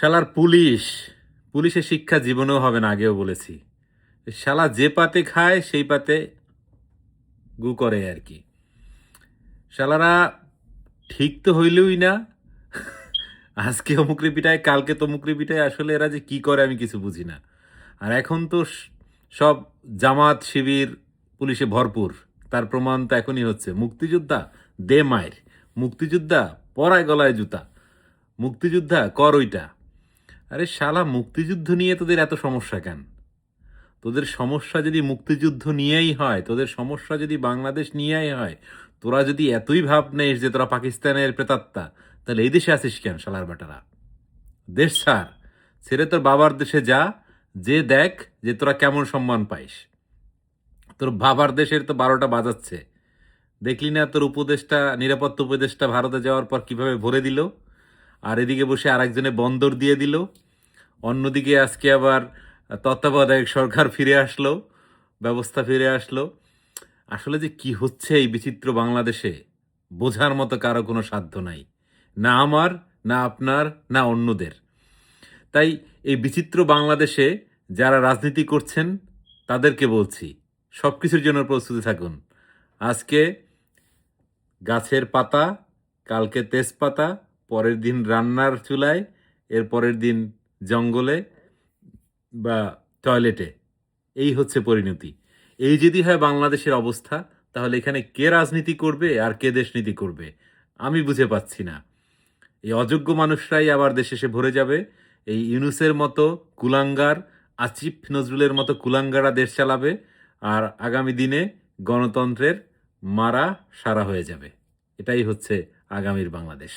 শালার পুলিশ, পুলিশের শিক্ষা জীবনেও হবে না, আগেও বলেছি। শালা যে পাতে খায় সেই পাতে গু করে আর কি। শালারা ঠিক তো হইলই না, আজকে অমুকরি পিটায় কালকে তমুকরি পিটায়। আসলে এরা যে কি করে আমি কিছু বুঝি না। আর এখন তো সব জামাত শিবির পুলিশে ভরপুর। তার প্রমাণ তো এখনই হচ্ছে। মুক্তিযোদ্ধা দে মায়ের, মুক্তিযোদ্ধা পরায় গলায় জুতা, মুক্তিযোদ্ধা কর ওইটা। আরে শালা, মুক্তিযুদ্ধ নিয়ে তোদের এত সমস্যা কেন? তোদের সমস্যা যদি মুক্তিযুদ্ধ নিয়েই হয়, তোদের সমস্যা যদি বাংলাদেশ নিয়েই হয়, তোরা যদি এতই ভাব নেস যে তোরা পাকিস্তানের প্রেতাত্মা, তাহলে এই দেশে আসিস কেন শালার বেটারা? দেশ ছাড়, ছেড়ে তোর বাবার দেশে যা, যে দেখ যে তোরা কেমন সম্মান পাইস। তোর বাবার দেশের তো 12টা বাজাচ্ছে। দেখলি না তোর উপদেশটা, নিরাপত্তা উপদেশটা ভারতে যাওয়ার পর কিভাবে ভরে দিল? আর এদিকে বসে আরেকজনে বন্দর দিয়ে দিল। অন্যদিকে আজকে আবার তত্ত্বাবধায়ক সরকার ফিরে আসলো, ব্যবস্থা ফিরে আসলো। আসলে যে কি হচ্ছে এই বিচিত্র বাংলাদেশে, বোঝার মতো কারো কোনো সাধ্য নাই, না আমার, না আপনার, না অন্যদের। তাই এই বিচিত্র বাংলাদেশে যারা রাজনীতি করছেন তাদেরকে বলছি, সব কিছুর জন্য প্রস্তুতি থাকুন। আজকে গাছের পাতা, কালকে তেজপাতা, পরের দিন রান্নার চুলায়, এর পরের দিন জঙ্গলে বা টয়লেটে। এই হচ্ছে পরিণতি। এই যদি হয় বাংলাদেশের অবস্থা, তাহলে এখানে কে রাজনীতি করবে আর কে দেশনীতি করবে আমি বুঝে পাচ্ছি না। এই অযোগ্য মানুষরাই আবার দেশে এসে ভরে যাবে। এই ইউনুসের মতো কুলাঙ্গার, আসিফ নজরুলের মতো কুলাঙ্গারা দেশ চালাবে। আর আগামী দিনে গণতন্ত্রের মারা সারা হয়ে যাবে। এটাই হচ্ছে আগামীর বাংলাদেশ।